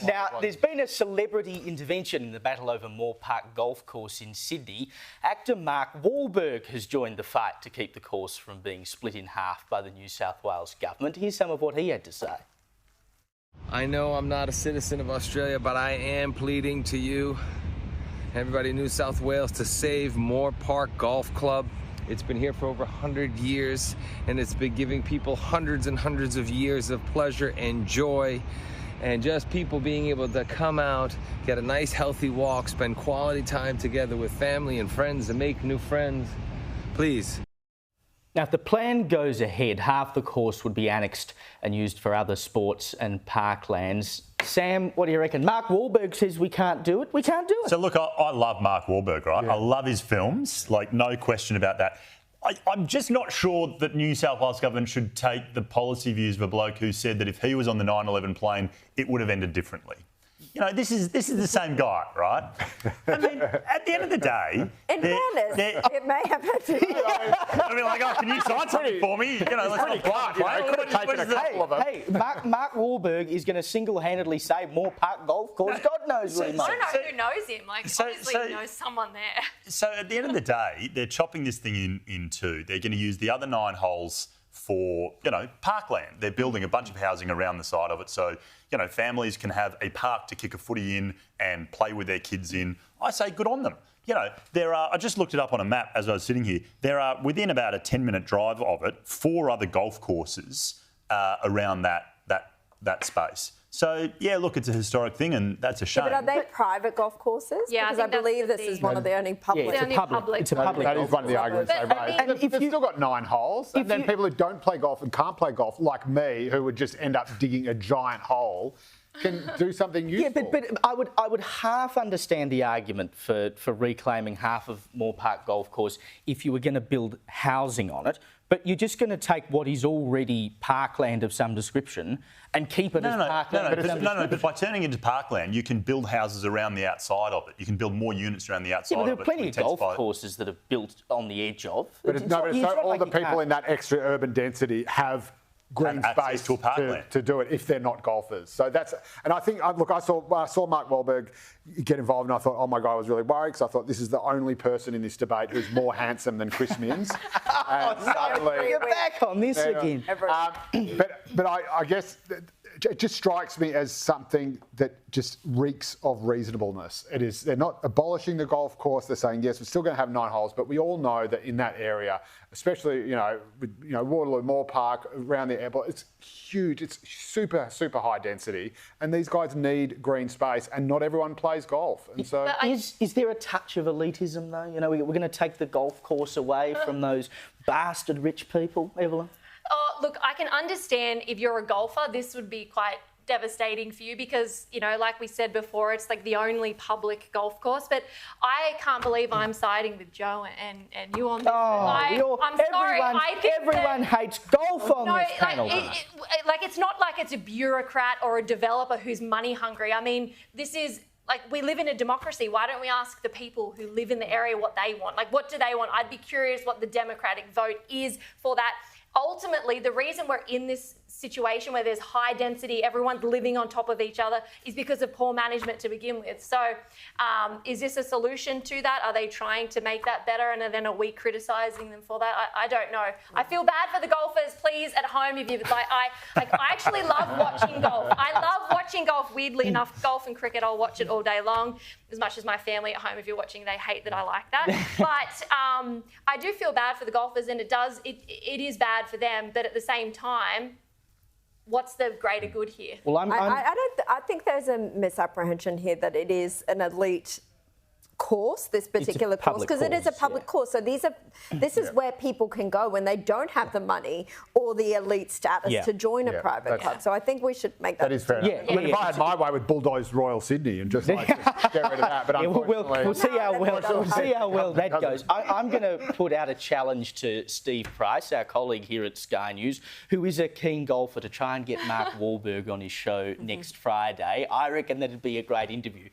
Now, there's been a celebrity intervention in the battle over Moore Park Golf Course in Sydney. Actor Mark Wahlberg has joined the fight to keep the course from being split in half by the New South Wales government. Here's some of what he had to say. I know I'm not a citizen of Australia, but I am pleading to you, everybody in New South Wales, to save Moore Park Golf Club. It's been here for over 100 years, and it's been giving people hundreds and hundreds of years of pleasure and joy, and just people being able to come out, get a nice healthy walk, spend quality time together with family and friends and make new friends. Please. Now, if the plan goes ahead, half the course would be annexed and used for other sports and parklands. Sam, what do you reckon? Mark Wahlberg says we can't do it. We can't do it. So, look, I love Mark Wahlberg, right? Yeah. I love his films, like, no question about that. I'm just not sure that New South Wales government should take the policy views of a bloke who said that if he was on the 9/11 plane, it would have ended differently. You know, this is the same guy, right? I mean, at the end of the day... In fairness, it may have had to... I mean, like, oh, can you sign something for me? You know, let's not plot, you know. Could have taken a couple of them. Hey, Mark Wahlberg is going to single-handedly save Moore Park Golf Course. God knows what he might. I don't know who knows him. Like, obviously he knows someone there. So at the end of the day, they're chopping this thing in two. They're going to use the other 9 holes for, you know, parkland. They're building a bunch of housing around the side of it, so, you know, families can have a park to kick a footy in and play with their kids in. I say good on them. You know, there are, I just looked it up on a map as I was sitting here, there are, within about a 10-minute drive of it, 4 other golf courses around that space. So, yeah, look, it's a historic thing and that's a shame. Yeah, but are they private golf courses? Yeah, because I believe this is one of the only public... Yeah, it's a public That is one of the arguments they raise. I mean, They've still got 9 holes, and then people who don't play golf and can't play golf, like me, who would just end up digging a giant hole, can do something useful. Yeah, but I would half understand the argument for reclaiming half of Moore Park Golf Course if you were going to build housing on it, but you're just going to take what is already parkland of some description and keep it as parkland. No, but by turning it into parkland, you can build houses around the outside of it. You can build more units around the outside of it. Yeah, but there are plenty of golf courses that are built on the edge of. So all the people in that extra urban density have green space to do it if they're not golfers. So that's, and I think, look, I saw Mark Wahlberg get involved and I thought, oh my God, I was really worried because I thought this is the only person in this debate who's more handsome than Chris Minns. You're back on this again. But I guess it just strikes me as something that just reeks of reasonableness. It is, they're not abolishing the golf course. They're saying, yes, we're still going to have 9 holes, but we all know that in that area, especially, with Waterloo, Moore Park, around the airport, it's huge. It's super, super high density. And these guys need green space and not everyone plays golf. And so is there a touch of elitism though? You know, we're going to take the golf course away from those bastard rich people, Evelyn? Oh, look, I can understand if you're a golfer, this would be quite devastating for you because, you know, like we said before, it's like the only public golf course. But I can't believe I'm siding with Joe and you on this. I'm sorry. I think everyone hates golf on this panel. It's not like it's a bureaucrat or a developer who's money hungry. I mean, this is... Like, we live in a democracy. Why don't we ask the people who live in the area what they want? Like, what do they want? I'd be curious what the democratic vote is for that. Ultimately, the reason we're in this situation where there's high density, everyone's living on top of each other, is because of poor management to begin with. So is this a solution to that? Are they trying to make that better and then are we criticising them for that? I don't know. I feel bad for the golfers. Please, at home, if you like, I actually love watching golf. I love watching golf. Weirdly enough, golf and cricket, I'll watch it all day long. As much as my family at home, if you're watching, they hate that I like that. But I do feel bad for the golfers, and it is bad for them. But at the same time, what's the greater good here? Well, I think there's a misapprehension here that it is an elite course, this particular course, because it is a public course. So this is where people can go when they don't have the money or the elite status to join a private club. So I think we should make that. That is fair. If I had my way, would bulldoze Royal Sydney and just get rid of that. But we'll see how well that goes. I'm going to put out a challenge to Steve Price, our colleague here at Sky News, who is a keen golfer, to try and get Mark Wahlberg on his show next Friday. I reckon that'd be a great interview.